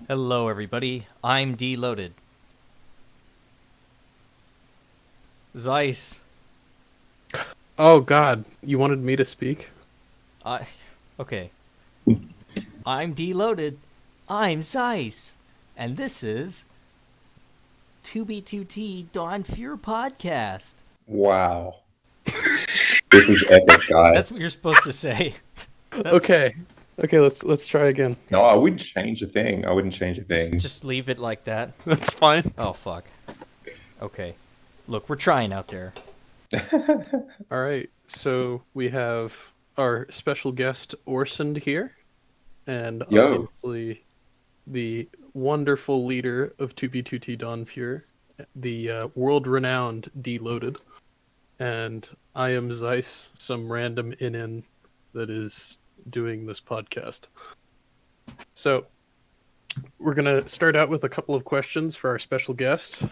Hello, everybody. I'm Deloaded. Zeiss. Oh God, you wanted me to speak? I. Okay. I'm Deloaded. I'm Zeiss. And this is 2B2T DonFuer podcast. Wow. This is epic, That's guys. what you're supposed to say. That's. Okay, okay, let's try again. No, I wouldn't change a thing. I wouldn't change a Just, thing. just leave it like that. That's fine. Oh, fuck. Okay. Look, we're trying out there. All right, so we have our special guest Orson here, and Yo. obviously the wonderful leader of 2B2T DonFuer, the world-renowned Deloaded, and I am Zeiss, some random in that is doing this podcast. So we're gonna start out with a couple of questions for our special guest.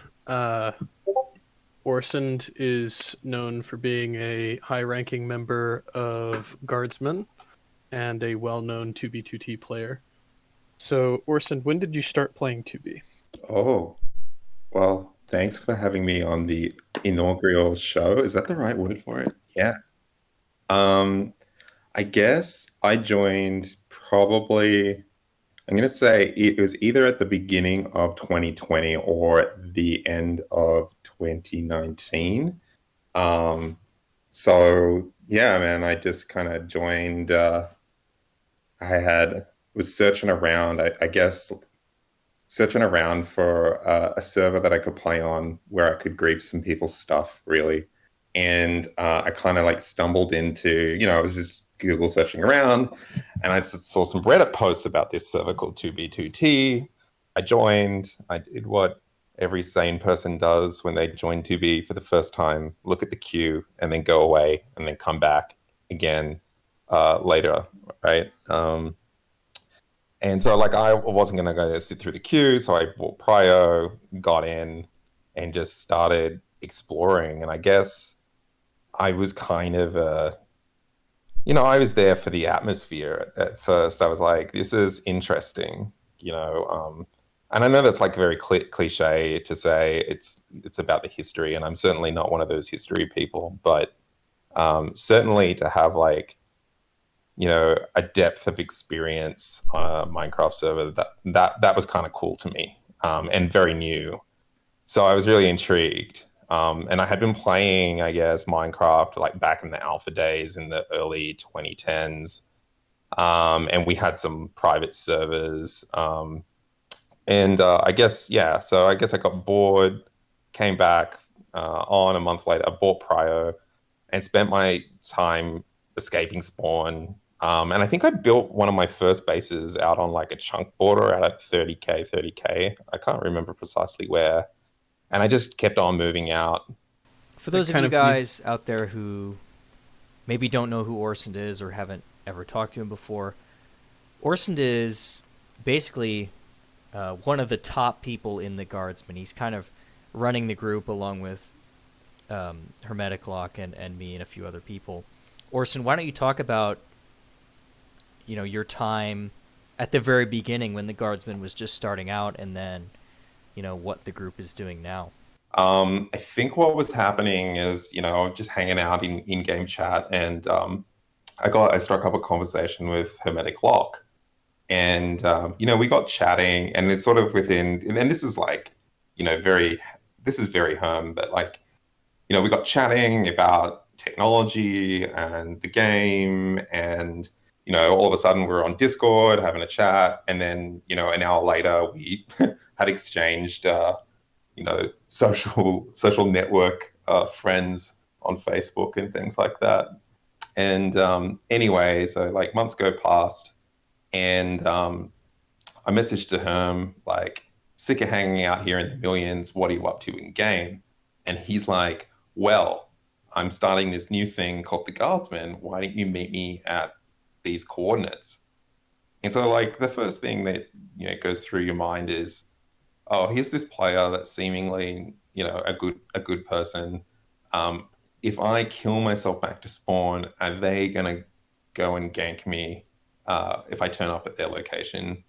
Orsond is known for being a high-ranking member of Guardsmen and a well-known 2B2T player. So, Orson, when did you start playing 2B? Oh, well, thanks for having me on the inaugural show. Is that the right word for it? Yeah. Um, I guess I joined probably, I'm gonna say it was either at the beginning of 2020 or the end of 2019. So yeah, man, I just kind of joined. I had was searching around, I guess, searching around for a server that I could play on where I could grief some people's stuff, really. And I kind of like stumbled into, I was just Google searching around, and I saw some Reddit posts about this server called 2B2T. I joined. I did what every sane person does when they join 2B for the first time: look at the queue and then go away and then come back again later, right? And so, like, I wasn't going to go sit through the queue. So I bought Prio, got in, and just started exploring. And I guess I was kind of, I was there for the atmosphere at first. I was like, this is interesting, you know. And I know that's like very cliche to say it's about the history. And I'm certainly not one of those history people. But certainly to have like, a depth of experience on a Minecraft server that was kind of cool to me, and very new. So I was really intrigued. And I had been playing, I guess, Minecraft like back in the alpha days in the early 2010s. And we had some private servers. And I guess, yeah, so I guess I got bored, came back on a month later, I bought Prio and spent my time escaping spawn. And I think I built one of my first bases out on like a chunk border out at 30k, 30k. I can't remember precisely where. And I just kept on moving out. For That those of kind you of me. guys out there who maybe don't know who Orson is or haven't ever talked to him before, Orson is basically one of the top people in the Guardsmen. He's kind of running the group along with Hermetic Lock and me and a few other people. Orson, why don't you talk about your time at the very beginning when the Guardsman was just starting out, and then what the group is doing now. I think what was happening is, just hanging out in game chat, and I struck up a conversation with Hermetic Lock. And we got chatting, and it's sort of within, and this is like, very, this is very Herm, but like, we got chatting about technology and the game, and all of a sudden we're on Discord having a chat, and then an hour later we had exchanged, social network friends on Facebook and things like that. And anyway, so like months go past, and I messaged to him like, sick of hanging out here in the millions. What are you up to in game? And he's like, well, I'm starting this new thing called the Guardsman. Why don't you meet me at these coordinates? And so, like, the first thing that goes through your mind is, oh, here's this player that's seemingly a good person. Um, if I kill myself back to spawn, are they gonna go and gank me if I turn up at their location?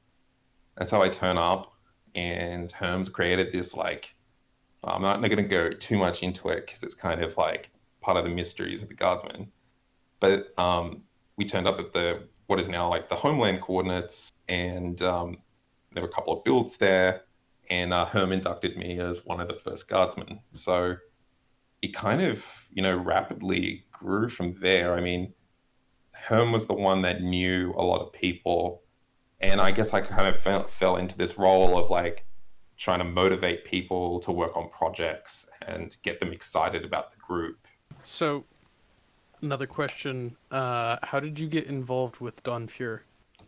And so I turn up, and Herm's created this like. I'm not going to go too much into it because it's kind of like part of the mysteries of the Guardsmen. But we turned up at the what is now like the homeland coordinates, and there were a couple of builds there, and Herm inducted me as one of the first Guardsmen. So it kind of rapidly grew from there. I mean, Herm was the one that knew a lot of people, and I guess I kind of fell into this role of like trying to motivate people to work on projects and get them excited about the group. So, another question: how did you get involved with DonFuer?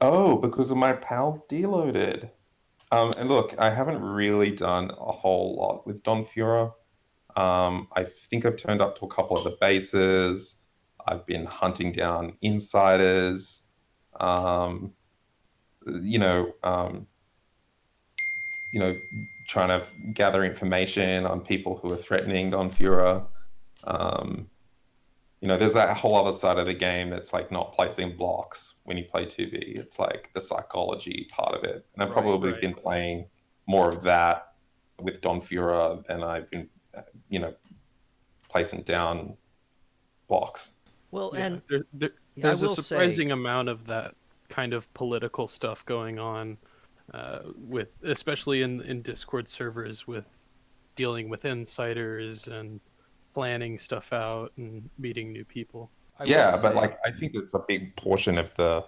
Oh, because of my pal Deloaded. And look, I haven't really done a whole lot with DonFuer. I think I've turned up to a couple of the bases. I've been hunting down insiders. Um, you know, um, trying to gather information on people who are threatening DonFuer. Um, there's that whole other side of the game that's like not placing blocks when you play 2B. It's like the psychology part of it. And I've probably been playing more of that with DonFuer than I've been, placing down blocks. Well, Yeah, and there's I a will surprising amount of that kind of political stuff going on, with especially in Discord servers, with dealing with insiders and planning stuff out and meeting new people. But like I think it's a big portion of the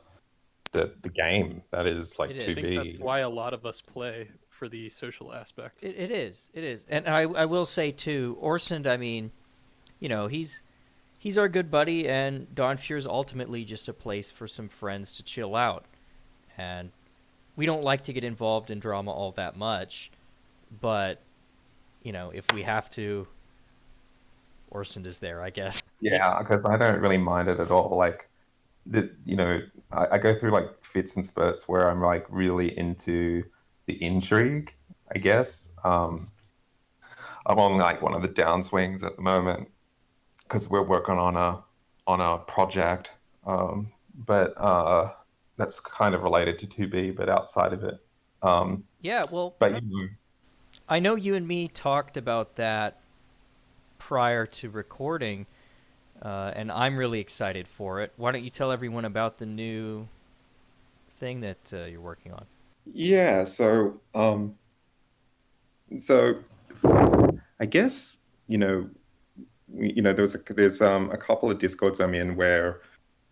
game that is like It is. 2B. I think that's why a lot of us play, for the social aspect. It is. It is. And I will say too, Orsond, I mean, he's our good buddy, and DonFuer is ultimately just a place for some friends to chill out. And we don't like to get involved in drama all that much, but if we have to, Orsond is there, I guess. Yeah, because I don't really mind it at all. Like, I go through like fits and spurts where I'm like really into the intrigue, I guess. I'm on like one of the downswings at the moment because we're working on a project, but that's kind of related to 2B, but outside of it. Yeah, well, But I know you and me talked about that prior to recording, and I'm really excited for it. Why don't you tell everyone about the new thing that you're working on? yeah, so I guess there's a couple of discords I'm in where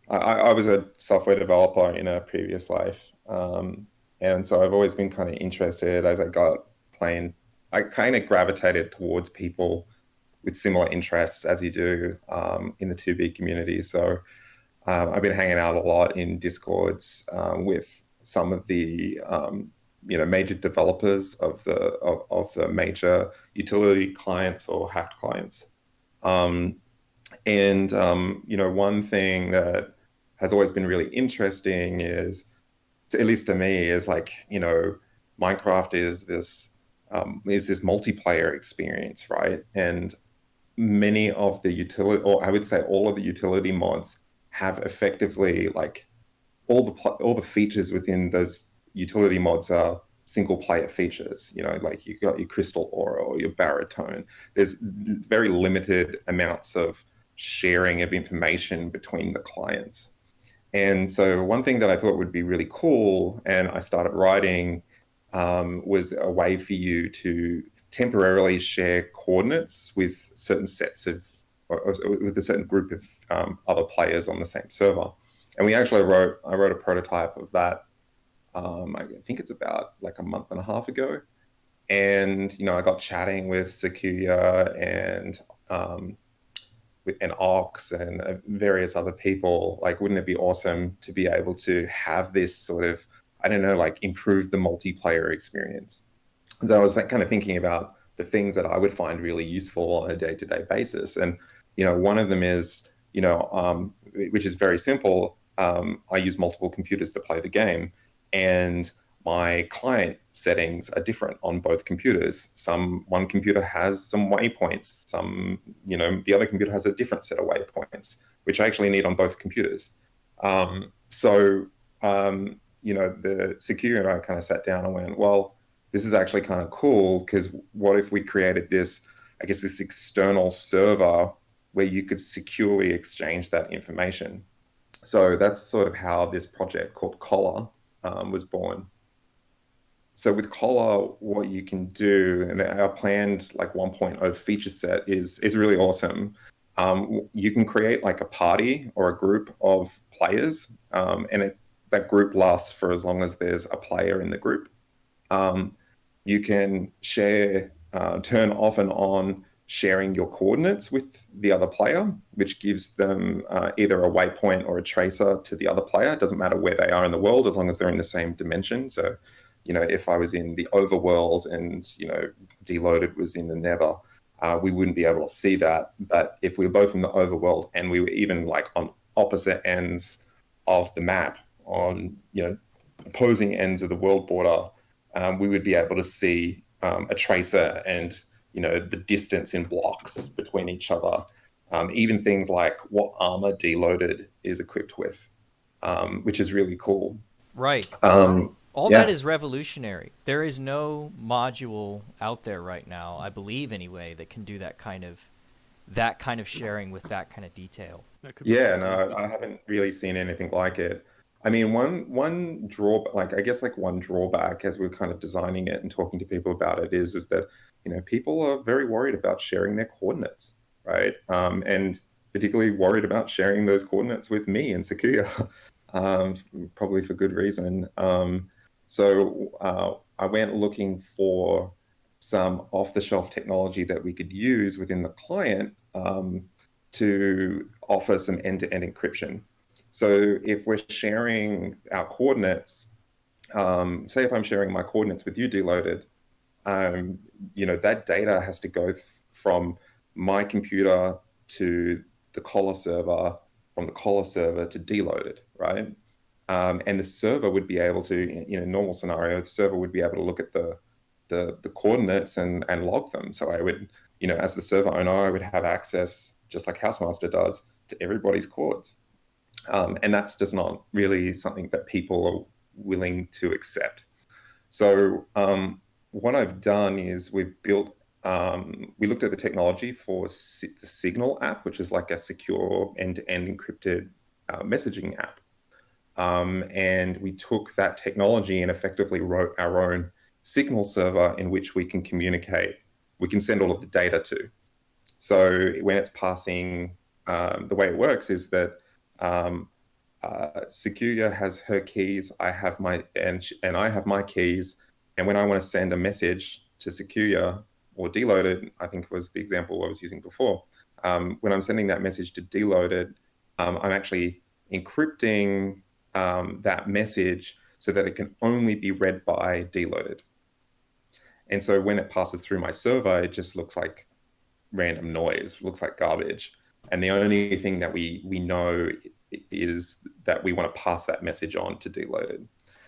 I was a software developer in a previous life, and so I've always been kind of interested as I got playing. I kind of gravitated towards people with similar interests as you do in the 2B community. So I've been hanging out a lot in discords with some of the major developers of the major utility clients or hacked clients. One thing that has always been really interesting is, at least to me, is like, Minecraft is this multiplayer experience, right? And many of the utility, or I would say all of the utility mods, have effectively like all the features within those utility mods are single player features. Like you got your crystal aura or your baritone. There's very limited amounts of sharing of information between the clients. And so one thing that I thought would be really cool, and I started writing, was a way for you to temporarily share coordinates with certain sets of, or with a certain group of other players on the same server. And I wrote a prototype of that. I think it's about like a month and a half ago. And, I got chatting with Sakuya and Ox and various other people. Like, wouldn't it be awesome to be able to have this sort of, I don't know, like improve the multiplayer experience? So I was kind of thinking about the things that I would find really useful on a day-to-day basis. And, one of them is, which is very simple. I use multiple computers to play the game, and my client settings are different on both computers. One computer has some waypoints, the other computer has a different set of waypoints, which I actually need on both computers. the Securio and I kind of sat down and went, well, this is actually kind of cool, because what if we created this, I guess, this external server where you could securely exchange that information. So that's sort of how this project called Collar was born. So with Collar, what you can do, and our planned like 1.0 feature set is really awesome. You can create like a party or a group of players, and that group lasts for as long as there's a player in the group. You can share, turn off and on sharing your coordinates with the other player, which gives them either a waypoint or a tracer to the other player. It doesn't matter where they are in the world, as long as they're in the same dimension. So, if I was in the overworld and, Deloaded was in the nether, we wouldn't be able to see that. But if we were both in the overworld and we were even like on opposite ends of the map, on, opposing ends of the world border, we would be able to see a tracer and, the distance in blocks between each other. Even things like what armor Deloaded is equipped with, which is really cool. Right. All Yeah. that is revolutionary. There is no module out there right now, I believe anyway, that can do that kind of sharing with that kind of detail. That could be Yeah, pretty no, neat. I haven't really seen anything like it. I mean, one drawback, like I guess like one drawback as we're kind of designing it and talking to people about it is that, people are very worried about sharing their coordinates, right? And particularly worried about sharing those coordinates with me and Sakuya, probably for good reason. So I went looking for some off-the-shelf technology that we could use within the client, to offer some end-to-end encryption. So if we're sharing our coordinates, say if I'm sharing my coordinates with you, Deloaded, that data has to go from my computer to the Collar server, from the Collar server to Deloaded, right? And the server would be able to, in a normal scenario, the server would be able to look at the coordinates and log them. So I would, as the server owner, I would have access, just like Housemaster does, to everybody's chords. And that's just not really something that people are willing to accept. So what I've done is we looked at the technology for the Signal app, which is like a secure end-to-end encrypted messaging app. And we took that technology and effectively wrote our own Signal server in which we can communicate. We can send all of the data to. So when it's passing, the way it works is that Sakuya has her keys. I have I have my keys. And when I want to send a message to Sakuya or Deloaded, I think was the example I was using before. When I'm sending that message to Deloaded, I'm actually encrypting that message so that it can only be read by Deloaded. And so when it passes through my server, it just looks like random noise, looks like garbage. And the only thing that we know is that we want to pass that message on to Deloaded.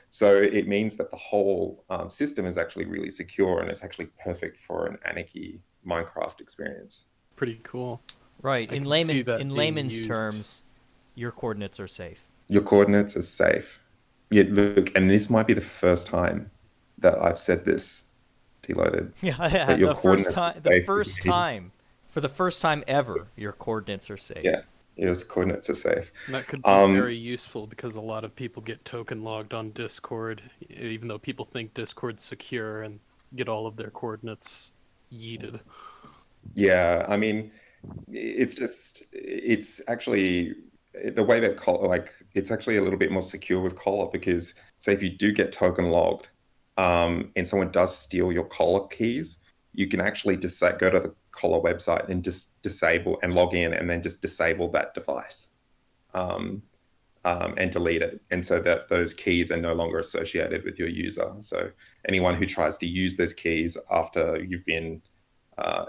So it means that the whole system is actually really secure and it's actually perfect for an anarchy Minecraft experience. Pretty cool. Right. I In can see that in being layman's used. terms, your coordinates are safe. Your coordinates are safe. Yeah, look, and this might be the first time that I've said this, Deloaded. Yeah, But your the first coordinates are time, safe with me. for the first time ever, your coordinates are safe. Yeah, your coordinates are safe. And that could be very useful because a lot of people get token logged on Discord, even though people think Discord's secure, and get all of their coordinates yeeted. Yeah, I mean, it's actually the way that it's actually a little bit more secure with Collar, because say if you do get token logged, and someone does steal your Collar keys, you can actually just go to the Collar website and just disable and log in and then just disable that device, and delete it. And so that those keys are no longer associated with your user. So anyone who tries to use those keys after you've been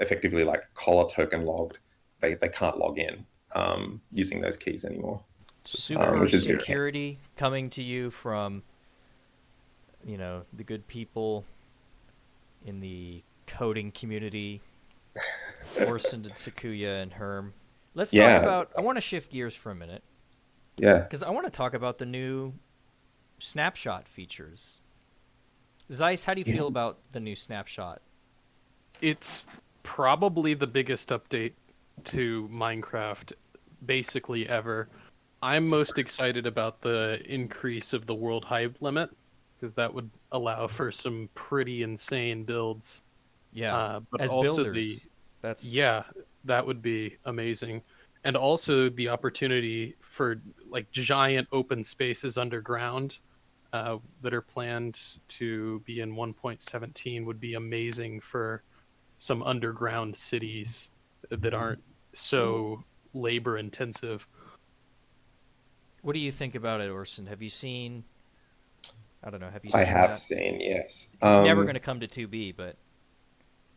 effectively like Collar token logged, they can't log in using those keys anymore. Super Which is security coming to you from, the good people in the coding community, Orson and Sakuya and Herm. Let's talk about, I want to shift gears for a minute. Yeah. Because I want to talk about the new snapshot features. Zeiss, how do you feel about the new snapshot? It's probably the biggest update to Minecraft basically ever. I'm most excited about the increase of the world height limit, because that would allow for some pretty insane builds. Yeah, But as also builders, that's yeah, that would be amazing. And also the opportunity for like giant open spaces underground that are planned to be in 1.17 would be amazing for some underground cities that aren't so labor intensive. What do you think about it, Orson? Have you seen? I don't know. Have you I seen have that? seen, yes. It's never going to come to 2B, but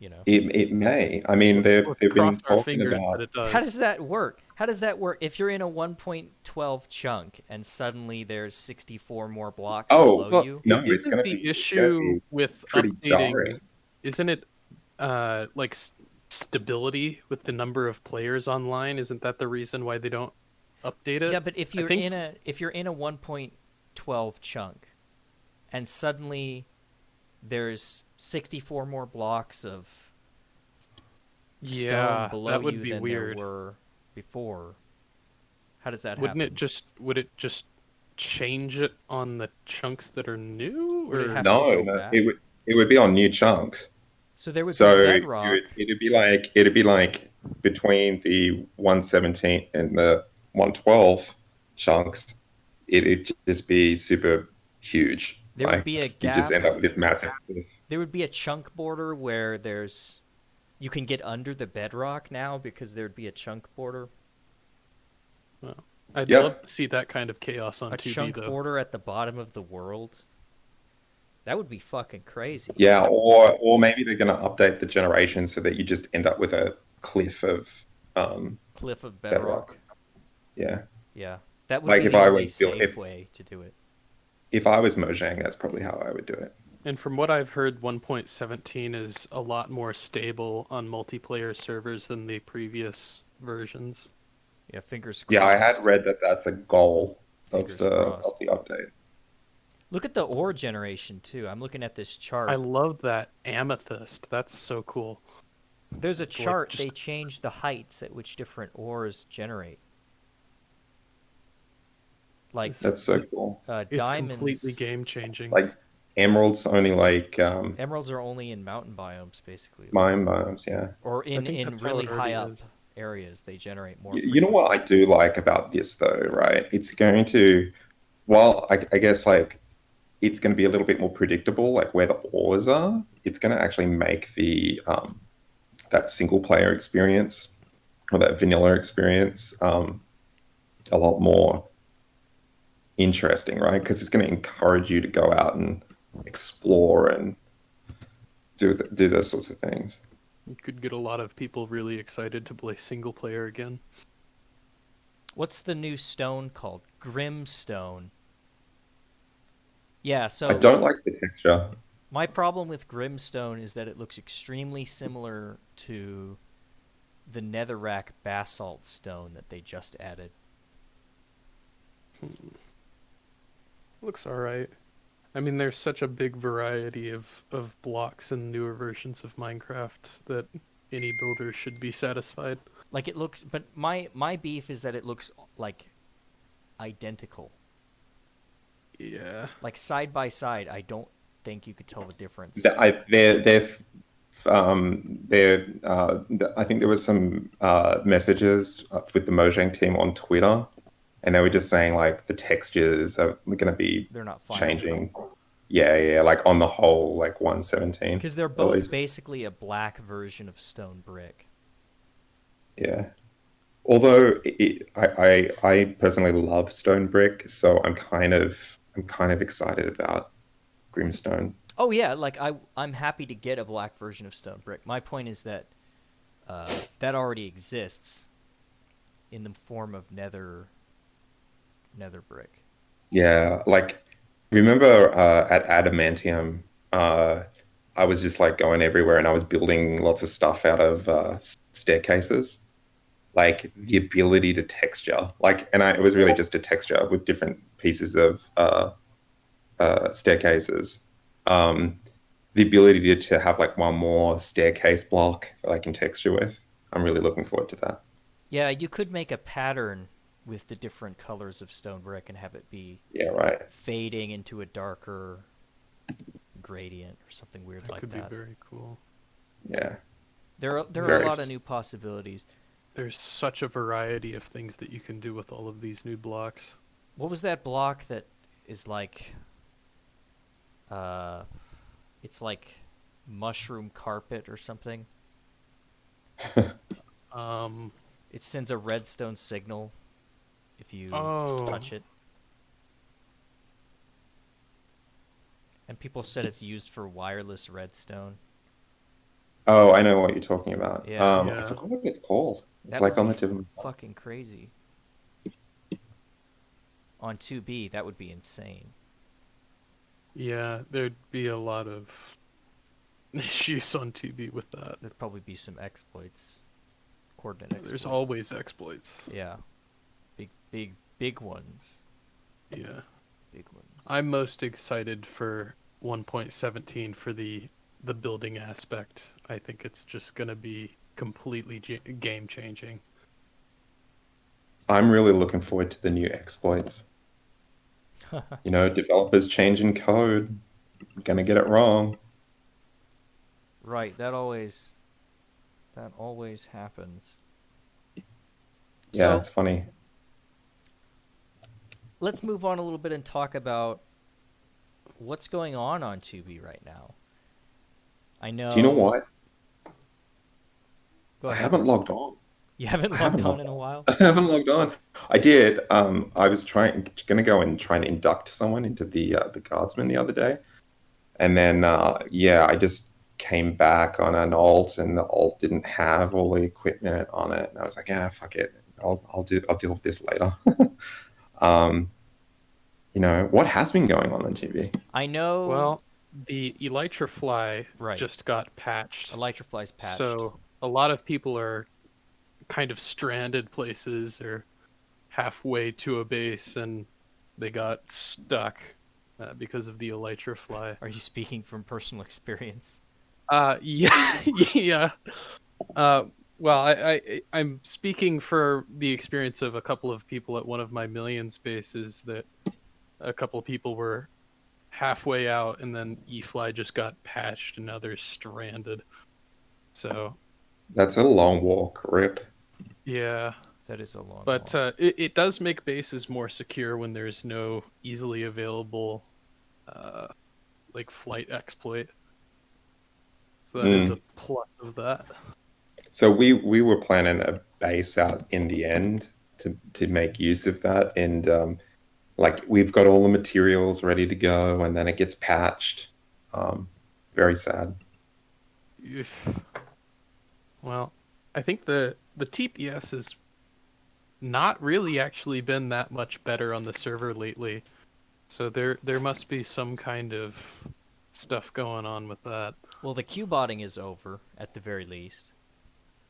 you know. It may. I mean, they've Let's cross been our talking fingers that about. it How does. does that work? How does that work if you're in a 1.12 chunk and suddenly there's 64 more blocks Oh, below Well, you? no, isn't the it's gonna issue be with pretty updating, jarring. isn't it like stability with the number of players online? Isn't that the reason why they don't update Yeah, it? but if I you're think in a 1.12 chunk and suddenly there's 64 more blocks of stone yeah, below that would you be than there weird. were before, how does that Wouldn't it happen? just would it just change it on the chunks that are new Would it or have to No, go no, back? it would be on new chunks. So there would be So bedrock. it'd be like between the 117 and the 112 chunks, it'd just be super huge. There would be a Like you just gap. end up with this massive cliff. There would be a chunk border where there's you can get under the bedrock now because there'd be a chunk border. well, I'd love Yep. to see that kind of chaos on A 2B chunk though. border at the bottom of the world. That would be fucking crazy. Yeah, or maybe they're gonna update the generation so that you just end up with a cliff of Cliff of bedrock. bedrock. Yeah. Yeah. That would Like be if the I only was built safe way to do it. if I was Mojang, that's probably how I would do it. And from what I've heard, 1.17 is a lot more stable on multiplayer servers than the previous versions. Yeah, fingers Yeah, I had crossed. read that that's a goal Fingers of crossed. the update. Look at the ore generation too. I'm looking at this I chart. love that amethyst. That's so cool. There's a It's like chart. just They changed the heights at which different ores generate. Like it's, That's so cool. it's completely diamonds, game changing. Like emeralds only like emeralds are only in mountain biomes, basically. It mine looks like. bones, yeah. Or I in think in that's how really it high already up is. areas, they generate more You know what frequently. I do like about this though, right? It's going to, well, I guess like it's going to be a little bit more predictable, like where the ores are. It's going to actually make the that single player experience or that vanilla experience a lot more interesting, right? Because it's going to encourage you to go out and explore and do those sorts of things. You could get a lot of people really excited to play single player again. What's the new stone called? Grimstone. Yeah, I so don't like the texture. my problem with Grimstone is that it looks extremely similar to the netherrack basalt stone that they just added. Looks alright. I mean, there's such a big variety of blocks in newer versions of Minecraft that any builder should be satisfied. Like it looks, but my beef is that it looks like identical. Yeah. Like side by side, I don't think you could tell the difference. I think there was some messages with the Mojang team on Twitter, and they were just saying like the textures are going to be They're not final changing. Yeah, like on the whole, like 117 because they're at both least. basically a black version of stone brick. Yeah. Although I personally love stone brick, so I'm kind of excited about Grimstone. Oh yeah, like I'm happy to get a black version of stone brick. My point is that that already exists in the form of nether brick. Yeah, like remember at Adamantium, I was just like going everywhere and I was building lots of stuff out of staircases. Like the ability to texture, like, and it was really just a texture with different pieces of staircases. The ability to have like one more staircase block that I can texture with. I'm really looking forward to that. Yeah, you could make a pattern with the different colors of stone brick and have it be Yeah, right. fading into a darker gradient or something weird That like could that. be very cool. Yeah, There are a very. lot of new possibilities. There's such a variety of things that you can do with all of these new blocks. What was that block that is like uh it's like mushroom carpet or something? Um, It sends a redstone signal if you oh, touch it. And people said it's used for wireless redstone. Oh, I know what you're talking about. Yeah, I yeah, forgot what it's called. It's that would like on be the tip of my tongue. fucking crazy. On 2B, that would be insane. yeah. There'd be a lot of issues on TV with that. There'd probably be some exploits, coordinate exploits. There's always exploits. Yeah, big ones. Yeah. Big ones. I'm most excited for 1.17 for the building aspect. I think it's just going to be completely game changing. I'm really looking forward to the new exploits. You know, developers changing code, gonna get it wrong. Right, that always happens. Yeah, So it's funny. let's move on a little bit and talk about what's going on 2B right now. I Do you know know. what? Go I ahead, haven't Orson. logged on. You haven't I logged haven't on logged in a on. while? I haven't logged on. I did. I was gonna go and try and induct someone into the guardsman the other day, and then yeah, I just came back on an alt, and the alt didn't have all the equipment on it, and I was like, yeah, fuck it. I'll deal with this later. um, you know what has been going on TV? I know. Well, the Elytra Fly Right. just got patched, Elytrafly's patched. so a lot of people are kind of stranded places or halfway to a base and they got stuck because of the Elytra Fly. Are you speaking from personal experience? Yeah, yeah. Uh, well, I'm speaking for the experience of a couple of people at one of my million spaces that a couple of people were halfway out and then E-Fly just got patched and now they're stranded. So, That's a long walk, rip. yeah. That is a long But walk. it does make bases more secure when there's no easily available uh, like flight exploit. So that is a Mm. plus of that. So we were planning a base out in the end to make use of that, and like we've got all the materials ready to go, and then it gets patched. Um, Very sad. If, well, I think the TPS has not really actually been that much better on the server lately. So there must be some kind of stuff going on with that. Well, the Q-botting is over, at the very least.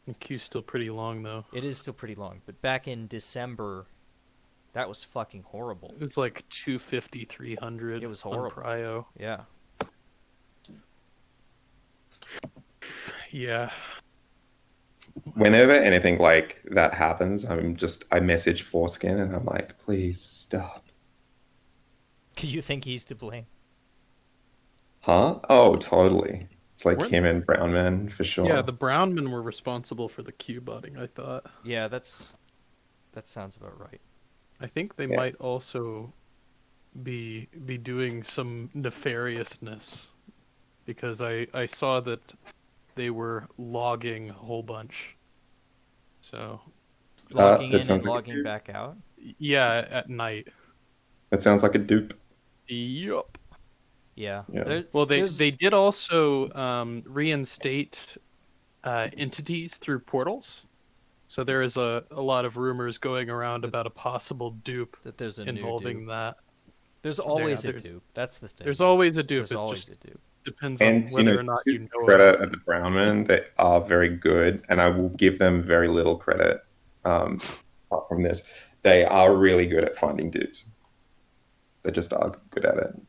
The queue's still pretty long though. It is still pretty long, but back in December, that was fucking horrible. It was like 250, 300 It was on horrible. Prio. Yeah. Yeah. Whenever anything like that happens, I message Foreskin and I'm like, please stop. You think he's to blame? Huh? Oh, totally. It's like Weren't- him and Brownman for sure. Yeah, the Brownmen were responsible for the queue botting, I thought. Yeah, that sounds about right. I think they Yeah. might also be doing some nefariousness because I saw that they were logging a whole bunch. So Logging that in sounds and like a logging dupe. back out? yeah, at night. That sounds like a dupe. Yup. Yeah. Yeah. Well, There's- they did also reinstate entities through portals. So there is a lot of rumors going around about a possible dupe that there's a new involving dupe. that. There's always a there's- dupe. That's the thing. There's always a dupe. There's It always just a dupe. depends And on you whether know, or not to you know credit about at the Brownman, they are very good, and I will give them very little credit. Apart from this, they are really good at finding dupes. They just are good at it.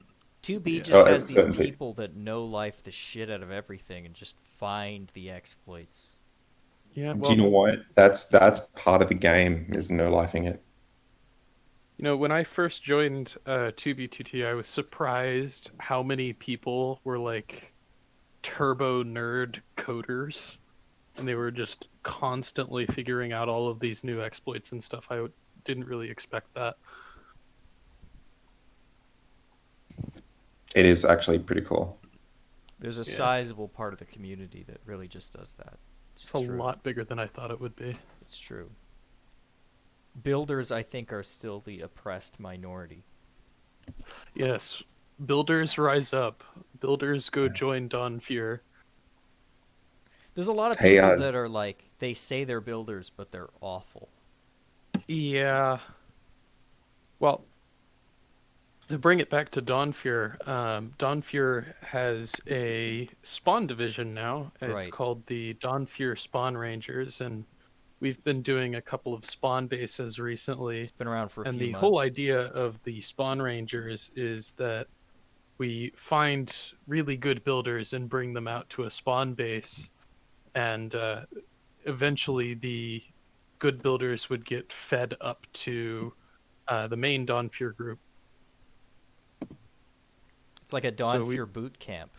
2B Yeah. just has these Certainty. people that know life the shit out of everything and just find the exploits. Yeah, Do you well, know what? That's part of the game is no lifing it. when I first joined 2B2T, I was surprised how many people were like turbo nerd coders, and they were just constantly figuring out all of these new exploits and stuff. Didn't really expect that. It is actually pretty cool. There's a Yeah. sizable part of the community that really just does that. It's a lot bigger than I thought it would be. It's true. Builders, I think, are still the oppressed minority. Yes, builders rise up. Builders go join DonFuer. There's a lot of Hey, people that are like, they say they're builders, but they're awful. Yeah. Well, to bring it back to DonFuer, DonFuer has a spawn division now. It's Right. called the DonFuer Spawn Rangers, and we've been doing a couple of spawn bases recently. It's been around for a And few the months. whole idea of the spawn rangers is that we find really good builders and bring them out to a spawn base, and eventually the good builders would get fed up to the main DonFuer group. It's like a DonFuer boot camp.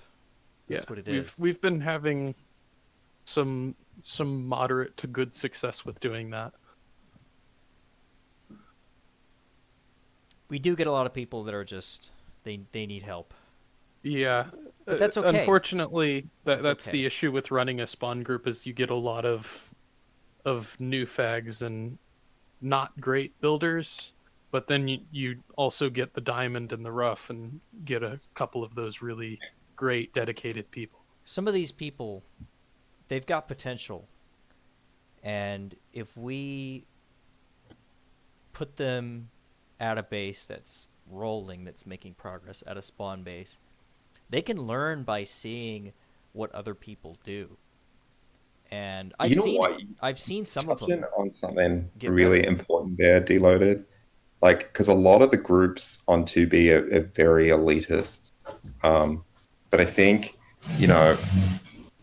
That's what it is. We've been having some moderate to good success with doing that. We do get a lot of people that are just they need help. Yeah, But that's okay. Unfortunately, that's okay. the issue with running a spawn group is you get a lot of new fags and not great builders, but then you also get the diamond and the rough and get a couple of those really great dedicated people. Some of these people, they've got potential, and if we put them at a base that's rolling, that's making progress, at a spawn base, they can learn by seeing what other people do. And I've seen some of them on something get really better. important there, Deloaded. Like, because a lot of the groups on 2B are very elitist. But I think, you know,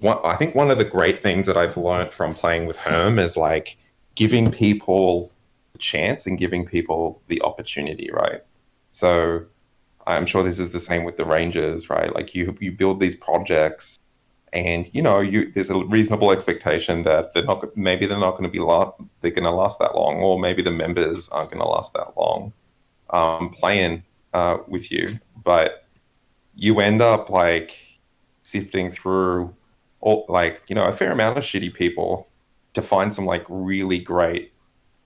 I think one of the great things that I've learned from playing with Herm is like giving people a chance and giving people the opportunity, right? So I'm sure this is the same with the Rangers, right? Like you build these projects, and there's a reasonable expectation that they're not going to be they're going to last that long, or maybe the members aren't going to last that long playing with you, but you end up like sifting through all a fair amount of shitty people to find some like really great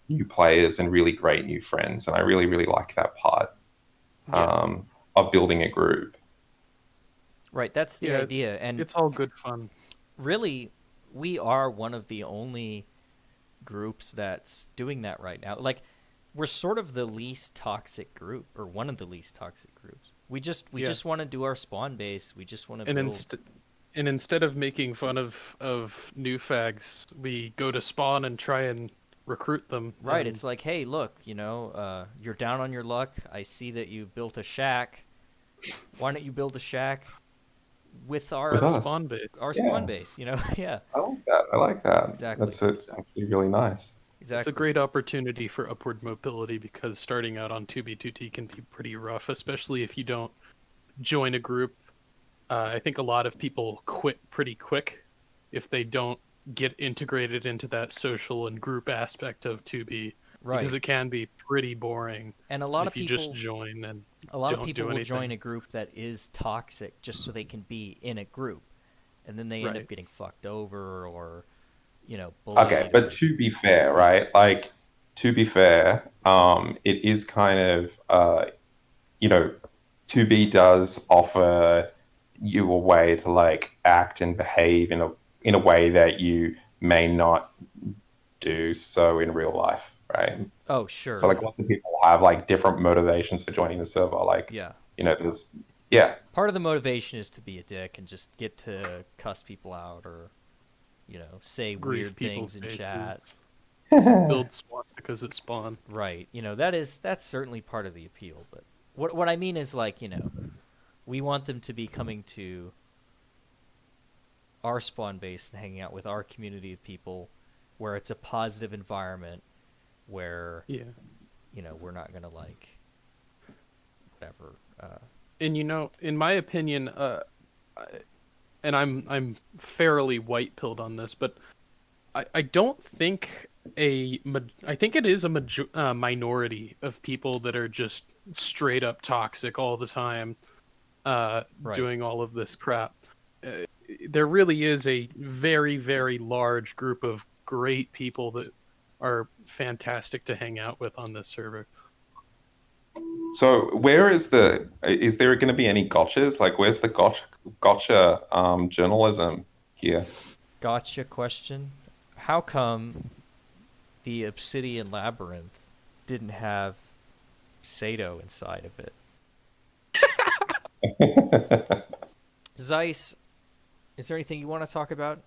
new players and really great new friends, and I really really like that part of building a group. Right, that's the idea, and it's all good fun. Really, we are one of the only groups that's doing that right now. Like, we're sort of the least toxic group, or one of the least toxic groups. We just want to do our spawn base. We just want to build. And instead of making fun of new fags, we go to spawn and try and recruit them. Right, it's like, hey, look, you're down on your luck. I see that you built a shack. Why don't you build a shack with our spawn base? Our spawn base, yeah. I like that. Exactly. That's actually really nice. Exactly. It's a great opportunity for upward mobility because starting out on 2B2T can be pretty rough, especially if you don't join a group. I think a lot of people quit pretty quick if they don't get integrated into that social and group aspect of 2B. Right. Because it can be pretty boring. And a lot of people just join and a lot of people will join a group that is toxic just so they can be in a group, and then they end up getting fucked over or bullied. Okay, but to be fair, right? Like, to be fair, it is kind of 2B does offer you a way to like act and behave in a way that you may not do so in real life, right? Oh, sure. So like lots of people have like different motivations for joining the server. Like, there's part of the motivation is to be a dick and just get to cuss people out or say weird things in chat. Build swastikas at spawn. Right. That's certainly part of the appeal. But what I mean is like, We want them to be coming to our spawn base and hanging out with our community of people, where it's a positive environment, where Yeah. we're not gonna like whatever. And in my opinion, and I'm fairly white pilled on this, but I don't think I think it is a minority of people that are just straight up toxic all the time, Right. doing all of this crap. Uh, there really is a very, very large group of great people that are fantastic to hang out with on this server. So is there going to be any gotchas? Like, where's the gotcha journalism here? Gotcha question. How come the Obsidian Labyrinth didn't have Sato inside of it? Zeiss, is there anything you want to talk about?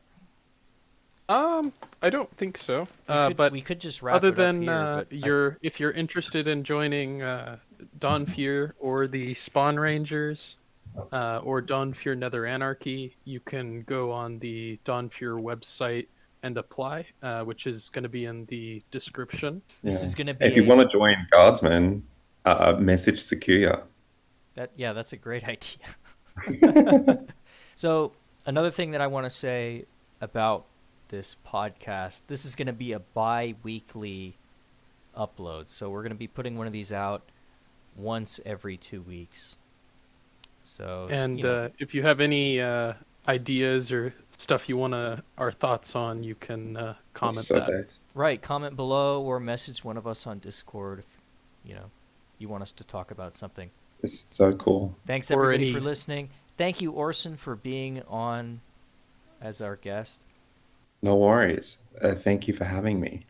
I don't think so. We could just wrap other it up than here. But if you're interested in joining DonFuer or the Spawn Rangers or DonFuer Nether Anarchy, you can go on the DonFuer website and apply, which is going to be in the description. This is going to be If you want to join Guardsmen, message Secure. That's a great idea. So another thing that I want to say about this podcast, this is going to be a bi-weekly upload. So we're going to be putting one of these out once every 2 weeks. So, and if you have any ideas or stuff you want our thoughts on, you can comment that. Right, comment below or message one of us on Discord if you want us to talk about something. It's so cool. Thanks everybody for listening. Thank you, Orson, for being on as our guest. No worries. Thank you for having me.